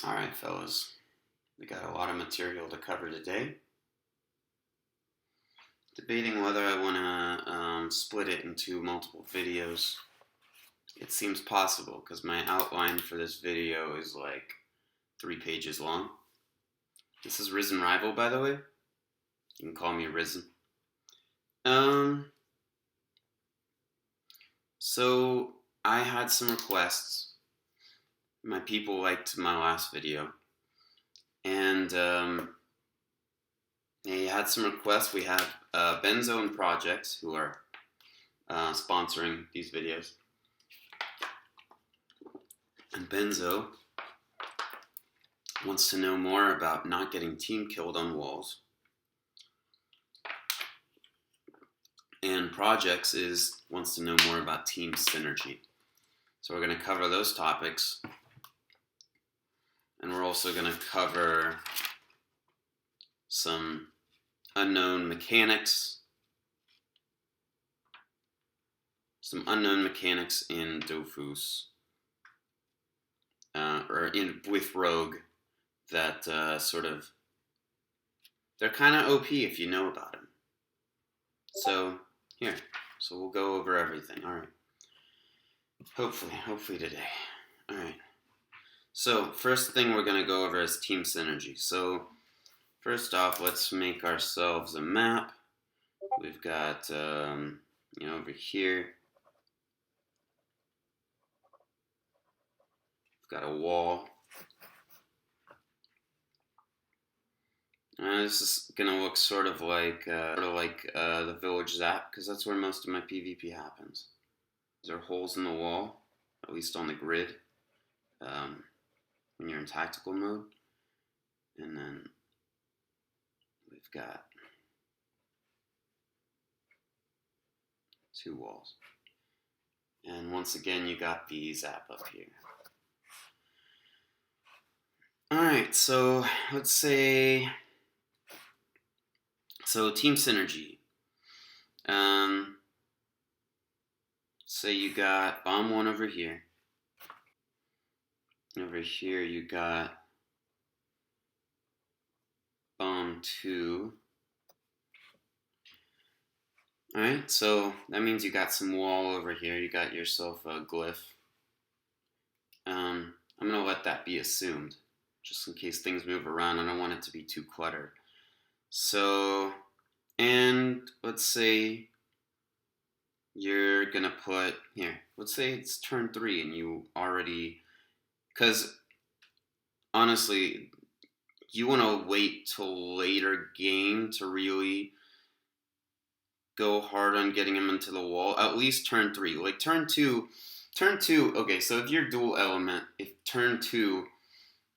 Alright, fellas, we got a lot of material to cover today. Debating whether I want to split it into multiple videos. It seems possible because my outline for this video is like 3 pages long. This is Risen Rival, by the way. You can call me Risen. So I had some requests. My people liked my last video. And they had some requests. We have Benzo and Projects, who are sponsoring these videos. And Benzo wants to know more about not getting team killed on walls. And Projects wants to know more about team synergy. So we're going to cover those topics. And we're also going to cover some unknown mechanics. Some unknown mechanics in Dofus. With Rogue that they're kind of OP if you know about them. So we'll go over everything. All right. Hopefully today. All right. So first thing we're gonna go over is team synergy. So first off, let's make ourselves a map. We've got over here. We've got a wall. This is gonna look sort of like the village zap, because that's where most of my PvP happens. There are holes in the wall, at least on the grid, when you're in tactical mode. And then we've got 2 walls. And once again, you got the zap up here. Alright, so let's say... So team synergy. Say you got bomb 1 over here. Over here you got bomb 2. Alright, so that means you got some wall over here. You got yourself a glyph. I'm going to let that be assumed, just in case things move around. I don't want it to be too cluttered. So, and let's say you're going to put, here, let's say it's turn 3 and you already, because honestly, you want to wait till later game to really go hard on getting him into the wall, at least turn 3. Like turn 2, okay, so if you're dual element, if turn 2,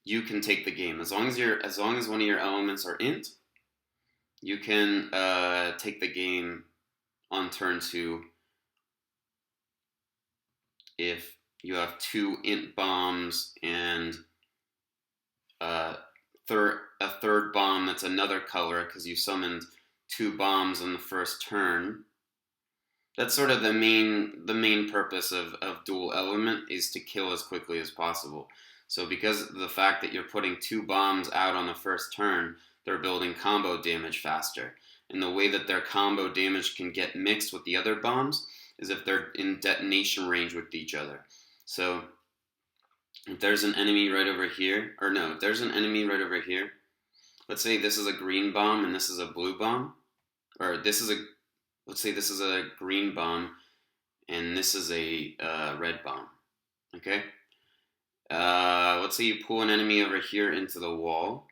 you can take the game. As long as one of your elements are int, you can take the game on turn 2 if you have 2 int bombs and a third bomb that's another color because you summoned 2 bombs on the first turn. That's sort of the main purpose of dual element, is to kill as quickly as possible. So because of the fact that you're putting 2 bombs out on the first turn, they're building combo damage faster. And the way that their combo damage can get mixed with the other bombs is if they're in detonation range with each other. So if there's an enemy right over here, if there's an enemy right over here, let's say this is a green bomb and this is a blue bomb, or let's say this is a green bomb and this is a red bomb, okay? Let's say you pull an enemy over here into the wall.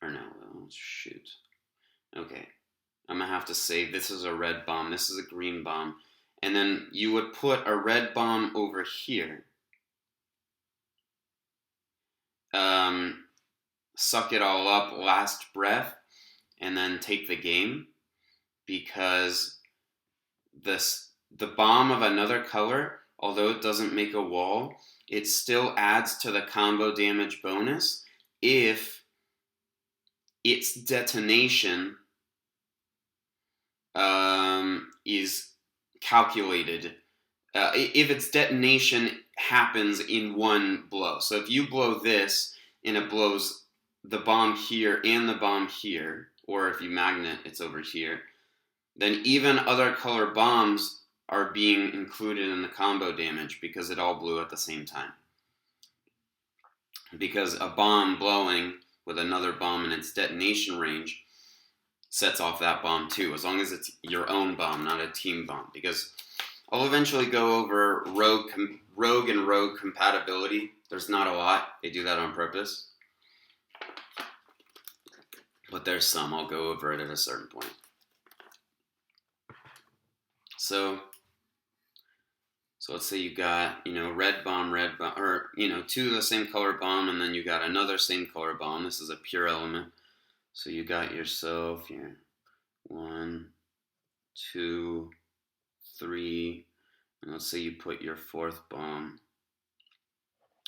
Or no, oh, shoot. Okay, I'm gonna have to say this is a red bomb, this is a green bomb, and then you would put a red bomb over here. Suck it all up, last breath, and then take the game, because the bomb of another color, although it doesn't make a wall, it still adds to the combo damage bonus if its detonation is calculated. If its detonation happens in one blow. So if you blow this and it blows the bomb here and the bomb here, or if you magnet, it's over here, then even other color bombs are being included in the combo damage because it all blew at the same time. Because a bomb blowing with another bomb in its detonation range sets off that bomb too, as long as it's your own bomb, not a team bomb. Because I'll eventually go over rogue and rogue compatibility. There's not a lot. They do that on purpose. But there's some. I'll go over it at a certain point. So let's say you got, red bomb, or, two of the same color bomb, and then you got another same color bomb. This is a pure element. So you got yourself here 1, 2, 3, and let's say you put your fourth bomb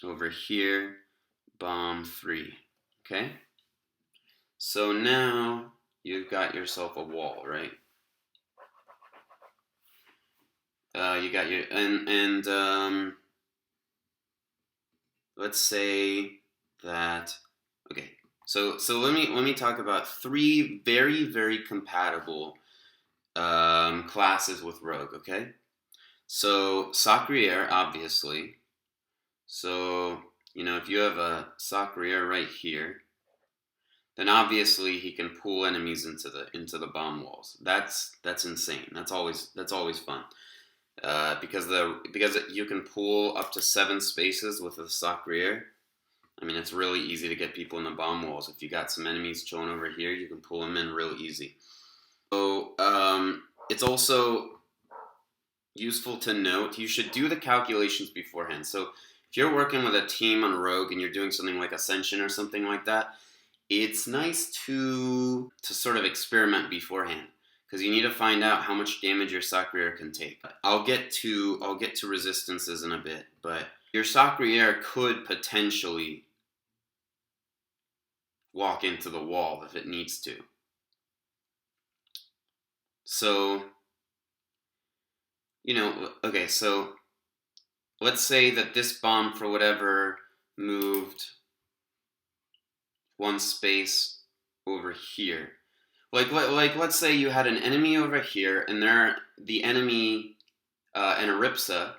over here, bomb 3, okay? So now you've got yourself a wall, right? You got your, and let's say that, okay, so let me talk about 3 very, very compatible classes with Rogue, okay? So, Sacrier, obviously. So, if you have a Sacrier right here, then obviously he can pull enemies into the bomb walls. That's insane. That's always fun. Because you can pull up to 7 spaces with a Sacrier. I mean, it's really easy to get people in the bomb walls. If you got some enemies chilling over here, you can pull them in real easy. So, it's also useful to note, you should do the calculations beforehand. So, if you're working with a team on Rogue and you're doing something like Ascension or something like that, it's nice to sort of experiment beforehand, because you need to find out how much damage your Sacrier can take. I'll get to resistances in a bit, but your Sacrier could potentially walk into the wall if it needs to. So, okay, so let's say that this bomb, for whatever, moved 1 space over here. Like let's say you had an enemy over here, and the enemy, Anaripsa,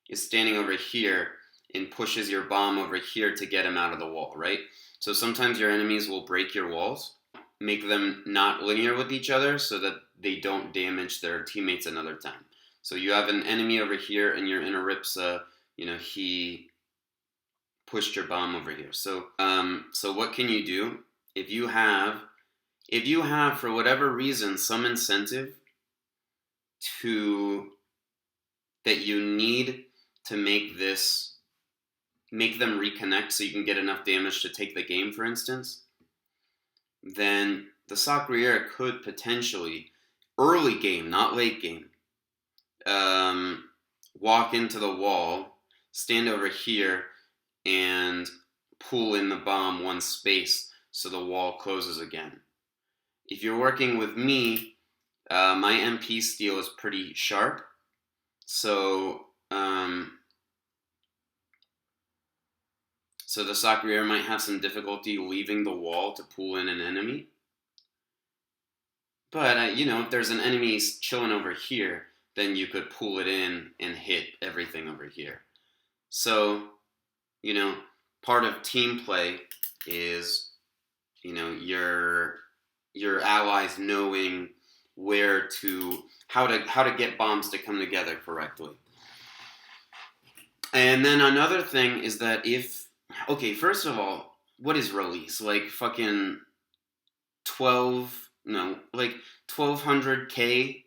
is standing over here and pushes your bomb over here to get him out of the wall, right? So sometimes your enemies will break your walls, make them not linear with each other so that they don't damage their teammates another time. So you have an enemy over here, and your Anaripsa, he pushed your bomb over here. So what can you do? If you have, for whatever reason, some incentive that you need to make them reconnect so you can get enough damage to take the game, for instance, then the Sacrier could potentially, early game, not late game, walk into the wall, stand over here, and pull in the bomb 1 space so the wall closes again. If you're working with me, my MP steal is pretty sharp, so the Sacrier might have some difficulty leaving the wall to pull in an enemy. But, if there's an enemy chilling over here, then you could pull it in and hit everything over here. So, part of team play is, your allies knowing how to get bombs to come together correctly. And then another thing is that first of all, what is release? Like fucking 1200k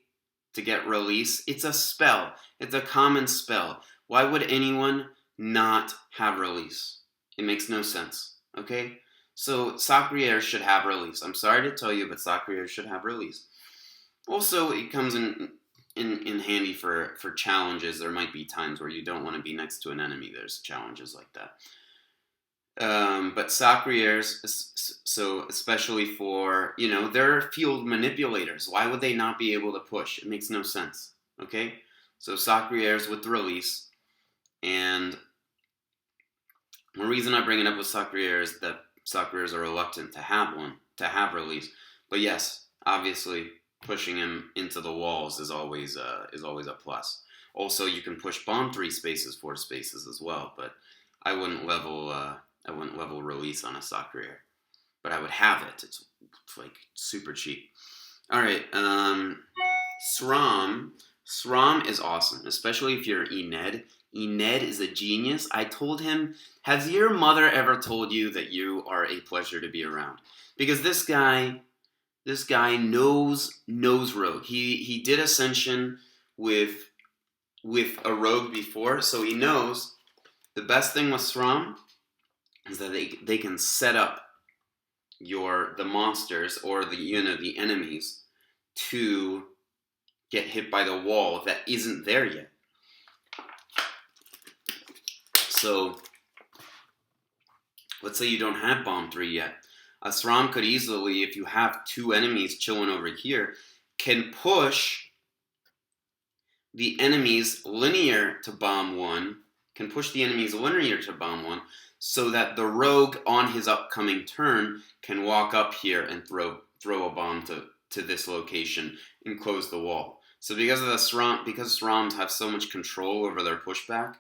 to get release? It's a spell. It's a common spell. Why would anyone not have release? It makes no sense, okay? So Sacrier should have release. I'm sorry to tell you, but Sacrier should have release. Also, it comes in handy for challenges. There might be times where you don't want to be next to an enemy. There's challenges like that. But Sacriers, so especially for, they're field manipulators. Why would they not be able to push? It makes no sense, okay? So Sacriers with release And the reason I bring it up with Sakrier is that Sakriers are reluctant to have release. But yes, obviously, pushing him into the walls is always a plus. Also, you can push bomb 3 spaces, 4 spaces as well. But I wouldn't level release on a Sakrier. But I would have it. It's like super cheap. All right, SRAM. SRAM is awesome, especially if you're Ened. Ened is a genius. I told him, has your mother ever told you that you are a pleasure to be around? Because this guy knows Rogue. He did Ascension with a Rogue before, so he knows the best thing with SRAM is that they can set up the monsters or the enemies to get hit by the wall that isn't there yet. So let's say you don't have bomb 3 yet. A SRAM could easily, if you have 2 enemies chilling over here, can push the enemies linear to bomb 1, so that the Rogue on his upcoming turn can walk up here and throw a bomb to this location and close the wall. So because SRAMs have so much control over their pushback,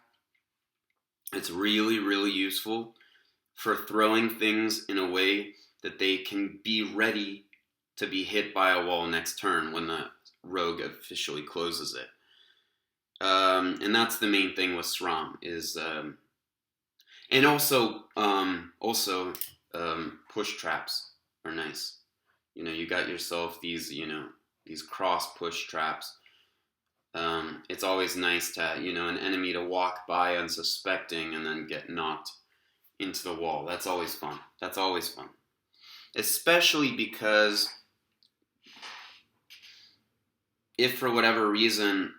it's really, really useful for throwing things in a way that they can be ready to be hit by a wall next turn when the Rogue officially closes it. And that's the main thing with SRAM is, and also push traps are nice. You got yourself these cross push traps. It's always nice to an enemy to walk by unsuspecting and then get knocked into the wall. That's always fun. Especially because if for whatever reason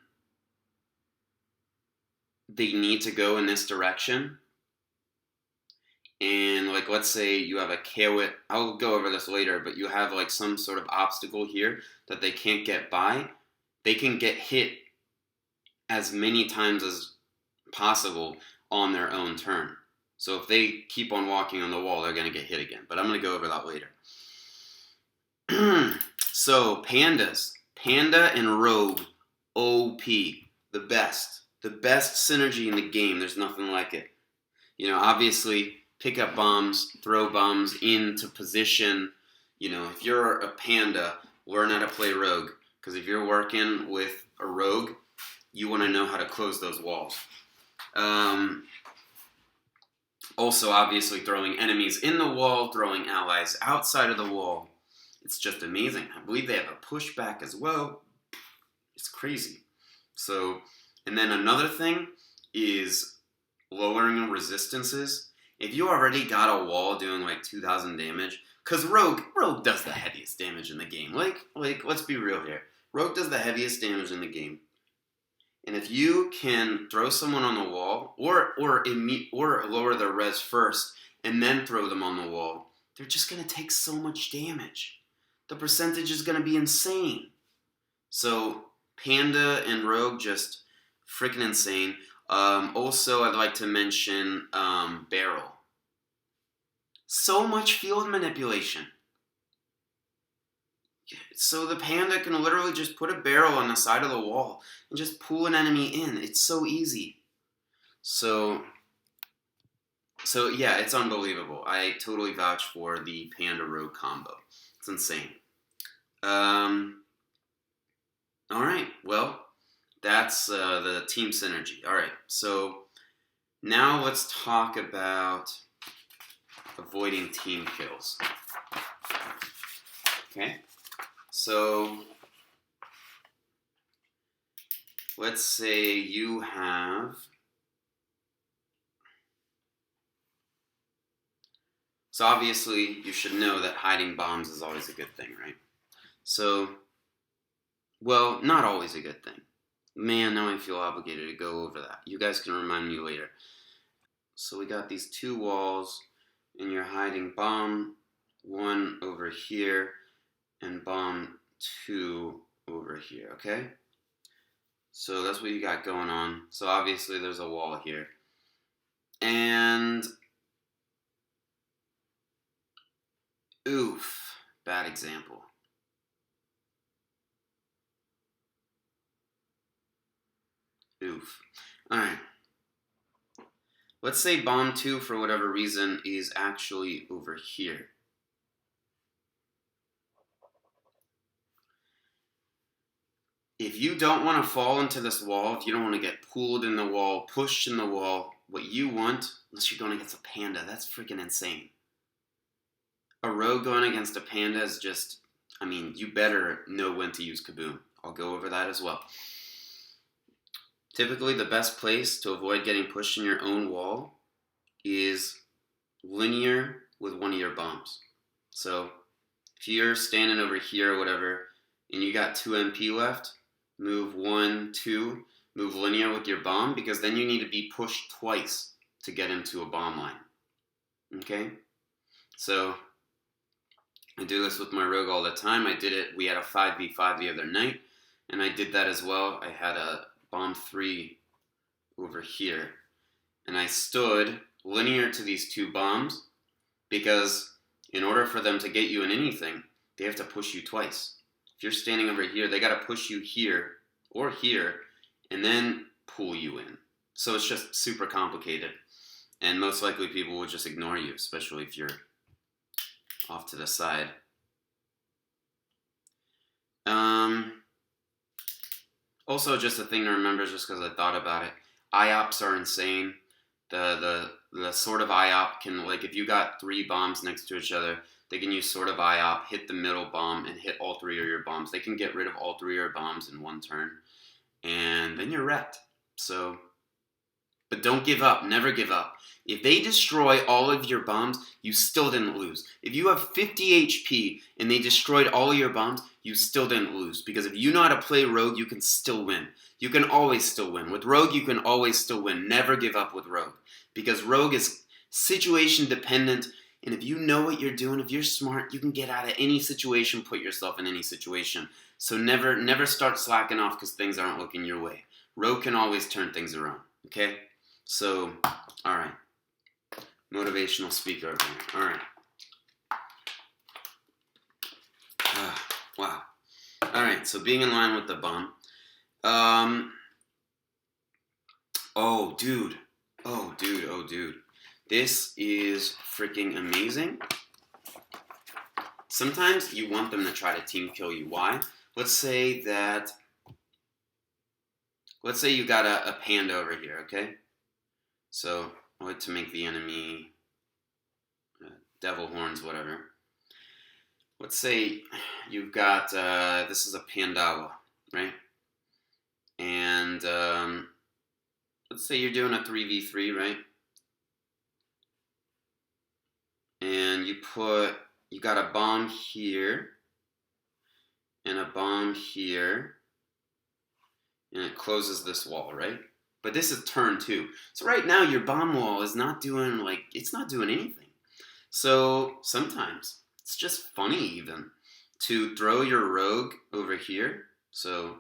they need to go in this direction, and like let's say you have a Kawit, I'll go over this later, but you have like some sort of obstacle here that they can't get by, they can get hit as many times as possible on their own turn. So if they keep on walking on the wall, they're going to get hit again. But I'm going to go over that later. So pandas. Panda and Rogue. OP. The best synergy in the game. There's nothing like it. Obviously, pick up bombs, throw bombs into position. If you're a panda, learn how to play Rogue. Because if you're working with a Rogue, you want to know how to close those walls. Also, obviously, throwing enemies in the wall, throwing allies outside of the wall. It's just amazing. I believe they have a pushback as well. It's crazy. So, and then another thing is lowering resistances. If you already got a wall doing like 2,000 damage, because Rogue does the heaviest damage in the game. Like, let's be real here. Rogue does the heaviest damage in the game. And if you can throw someone on the wall, or lower their res first, and then throw them on the wall, they're just going to take so much damage. The percentage is going to be insane. So, Panda and Rogue, just freaking insane. Also, I'd like to mention Barrel. So much field manipulation. So the Panda can literally just put a barrel on the side of the wall and just pull an enemy in. It's so easy. So yeah, it's unbelievable. I totally vouch for the Panda Rogue combo. It's insane. Alright, well, that's the team synergy. Alright, so now let's talk about avoiding team kills. Okay? So, let's say you have... So obviously, you should know that hiding bombs is always a good thing, right? So, well, not always a good thing. Man, now I feel obligated to go over that. You guys can remind me later. So we got these 2 walls, and you're hiding bomb 1 over here, and bomb 2 over here, okay? So that's what you got going on. So obviously there's a wall here. And oof, bad example. Oof. Alright. Let's say bomb 2, for whatever reason, is actually over here. If you don't want to fall into this wall, if you don't want to get pulled in the wall, pushed in the wall, what you want, unless you're going against a panda, that's freaking insane. A rogue going against a panda is just, I mean, you better know when to use Kaboom. I'll go over that as well. Typically, the best place to avoid getting pushed in your own wall is linear with one of your bombs. So, if you're standing over here or whatever, and you got 2 MP left, move 1, 2, move linear with your bomb, because then you need to be pushed twice to get into a bomb line. Okay? So, I do this with my rogue all the time. I did it, we had a 5v5 the other night, and I did that as well. I had a bomb 3 over here, and I stood linear to these 2 bombs, because in order for them to get you in anything, they have to push you twice. If you're standing over here, they got to push you here or here, and then pull you in. So it's just super complicated, and most likely people will just ignore you, especially if you're off to the side. Also, just a thing to remember, just because I thought about it, IOPs are insane. The sort of IOP can, like, if you got 3 bombs next to each other, they can use sort of IOP, hit the middle bomb, and hit all 3 of your bombs. They can get rid of all 3 of your bombs in one turn, and then you're wrecked. So, but don't give up. Never give up. If they destroy all of your bombs, you still didn't lose. If you have 50 HP and they destroyed all of your bombs, you still didn't lose. Because if you know how to play Rogue, you can still win. You can always still win. With Rogue, you can always still win. Never give up with Rogue. Because Rogue is situation dependent, and if you know what you're doing, if you're smart, you can get out of any situation, put yourself in any situation. So never start slacking off because things aren't looking your way. Rogue can always turn things around, okay? So, alright. Motivational speaker over here. Alright. Wow. Alright, so being in line with the bomb. Oh, dude. This is freaking amazing. Sometimes you want them to try to team kill you. Why? Let's say you got a panda over here, okay? So, I like to make the enemy devil horns, whatever. Let's say you've got, this is a Pandawa, right? And let's say you're doing a 3v3, right? And you got a bomb here, and a bomb here, and it closes this wall, right? But this is turn 2. So right now your bomb wall is not doing, it's not doing anything. So sometimes it's just funny even to throw your rogue over here. So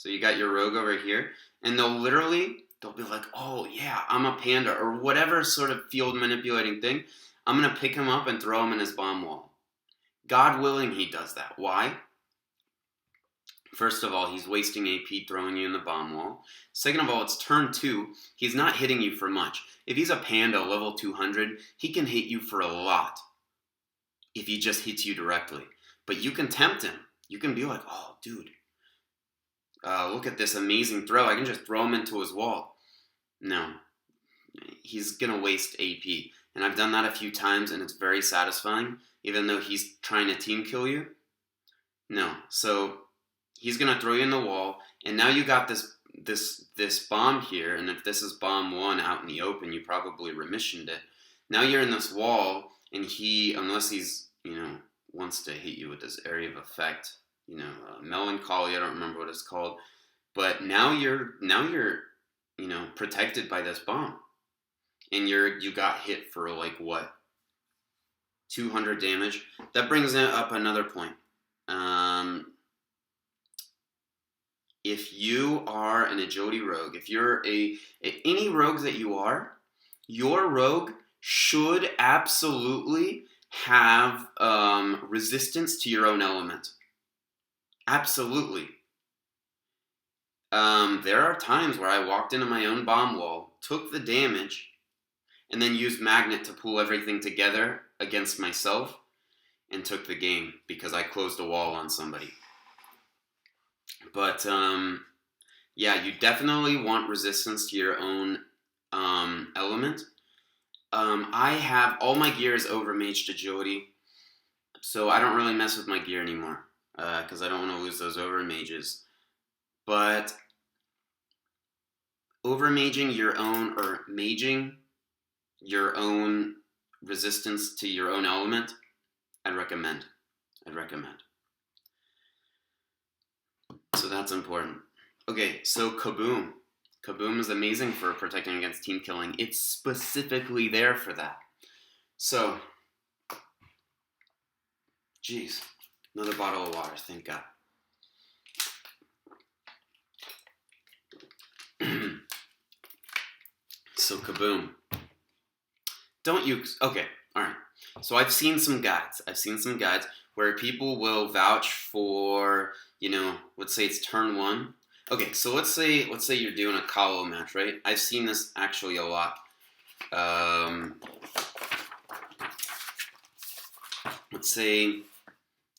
you got your rogue over here, and they'll be like, oh yeah, I'm a panda, or whatever sort of field manipulating thing. I'm going to pick him up and throw him in his bomb wall. God willing, he does that. Why? First of all, he's wasting AP throwing you in the bomb wall. Second of all, it's turn 2. He's not hitting you for much. If he's a panda level 200, he can hit you for a lot if he just hits you directly. But you can tempt him. You can be like, oh, dude, look at this amazing throw. I can just throw him into his wall. No. He's going to waste AP. And I've done that a few times, and it's very satisfying, even though he's trying to team kill you. No. So he's going to throw you in the wall, and now you got this bomb here, and if this is bomb 1 out in the open, you probably remissioned it. Now you're in this wall, and he, unless he's, wants to hit you with this area of effect, melancholy, I don't remember what it's called, but now you're protected by this bomb, and you got hit for 200 damage. That brings up another point. if you are an agility rogue, if you're any rogue that you are, your rogue should absolutely have resistance to your own element. Absolutely. There are times where I walked into my own bomb wall, took the damage, and then used magnet to pull everything together against myself and took the game because I closed a wall on somebody. But yeah, you definitely want resistance to your own element. I have all my gear is overmaged agility, so I don't really mess with my gear anymore because I don't want to lose those overmages. But overmaging your own or maging your own resistance to your own element, I'd recommend. So that's important. Okay, so Kaboom. Kaboom is amazing for protecting against team killing. It's specifically there for that. So, geez, another bottle of water, thank God. So Kaboom. Don't use, okay, alright. So I've seen some guides where people will vouch for, let's say it's turn 1. Okay, so let's say you're doing a Kalo match, right? I've seen this actually a lot. Let's say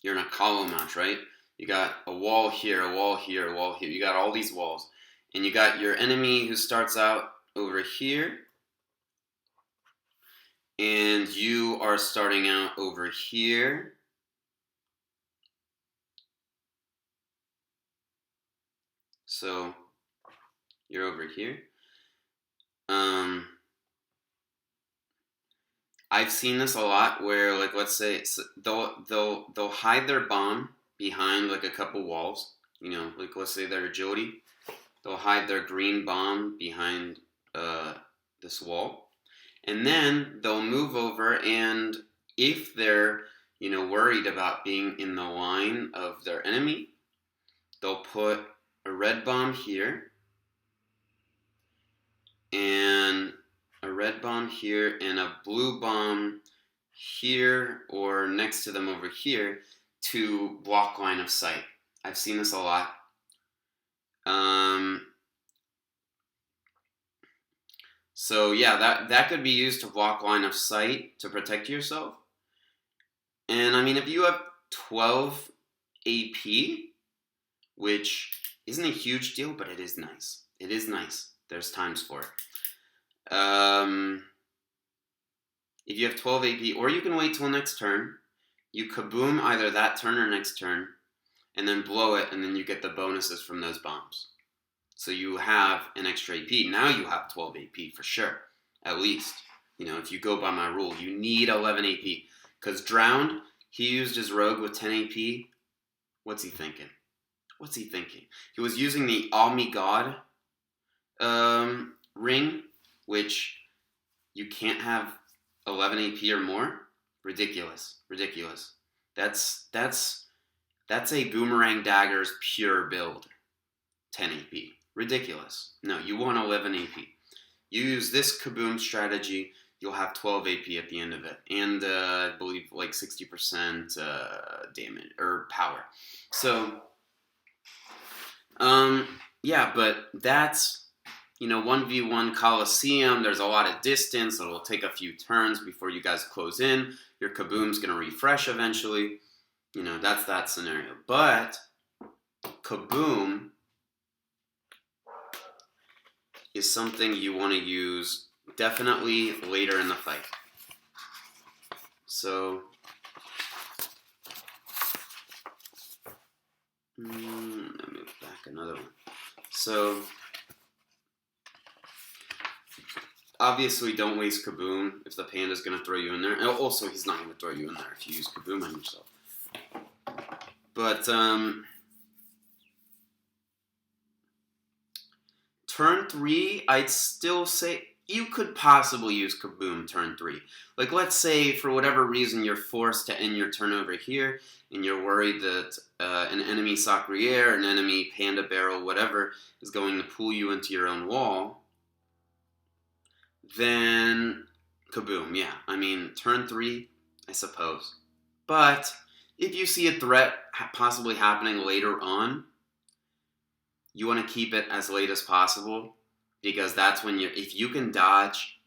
you're in a Kalo match, right? You got a wall here, a wall here, a wall here. You got all these walls. And you got your enemy who starts out over here. And you are starting out over here. So you're over here. I've seen this a lot where, like, let's say they'll hide their bomb behind like a couple walls. Like let's say their agility, they'll hide their green bomb behind this wall, and then they'll move over. And if they're worried about being in the line of their enemy, they'll put a red bomb here and a red bomb here and a blue bomb here or next to them over here to block line of sight. I've seen this a lot. So yeah, that could be used to block line of sight to protect yourself. And I mean, if you have 12 AP, which isn't a huge deal, but it is nice. It is nice. There's times for it. If you have 12 AP, or you can wait till next turn, you Kaboom either that turn or next turn, and then blow it, and then you get the bonuses from those bombs. So you have an extra AP. Now you have 12 AP for sure, at least. If you go by my rule, you need 11 AP. Because Drowned, he used his rogue with 10 AP. What's he thinking? He was using the Almi God ring, which you can't have 11 AP or more. Ridiculous. That's a Boomerang Daggers pure build. 10 AP. Ridiculous. No, you want 11 AP. You use this Kaboom strategy, you'll have 12 AP at the end of it. And I believe like 60% damage or power. So, yeah, but that's, 1v1 Coliseum. There's a lot of distance. It'll take a few turns before you guys close in. Your Kaboom's going to refresh eventually. That's that scenario. But Kaboom is something you want to use definitely later in the fight. So, let me move back another one. So, obviously don't waste Kaboom if the panda's going to throw you in there. And also, he's not going to throw you in there if you use Kaboom on yourself. But, turn 3, I'd still say you could possibly use Kaboom turn 3. Like, let's say for whatever reason you're forced to end your turn over here, and you're worried that an enemy Sacriere, an enemy Panda Barrel, whatever, is going to pull you into your own wall, then kaboom, yeah. I mean, turn 3, I suppose. But if you see a threat possibly happening later on, you want to keep it as late as possible, because that's when if you can dodge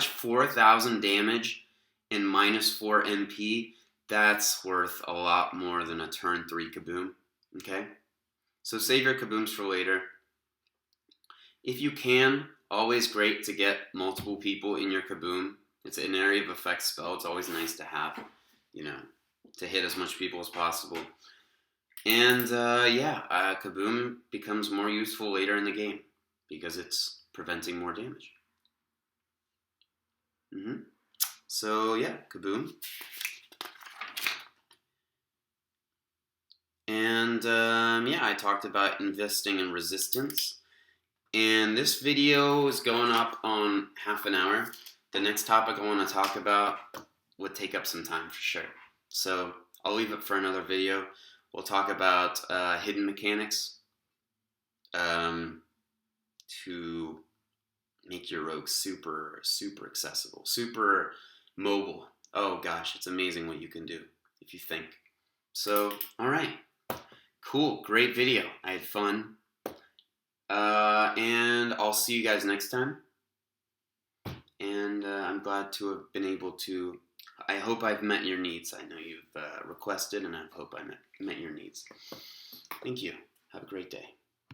4,000 damage and -4 MP, that's worth a lot more than a turn 3 kaboom. Okay? So save your kabooms for later. If you can, always great to get multiple people in your kaboom. It's an area of effect spell. It's always nice to have, to hit as much people as possible. And kaboom becomes more useful later in the game because it's preventing more damage. So yeah, kaboom. And I talked about investing in resistance. And this video is going up on half an hour. The next topic I want to talk about would take up some time for sure. So I'll leave it for another video. We'll talk about hidden mechanics to make your rogue super, super accessible, super mobile. Oh gosh, it's amazing what you can do if you think. So, all right. Cool, great video. I had fun. And I'll see you guys next time. And I'm glad to have been able to, I hope I've met your needs. I know you've requested, and I hope I met your needs. Thank you. Have a great day.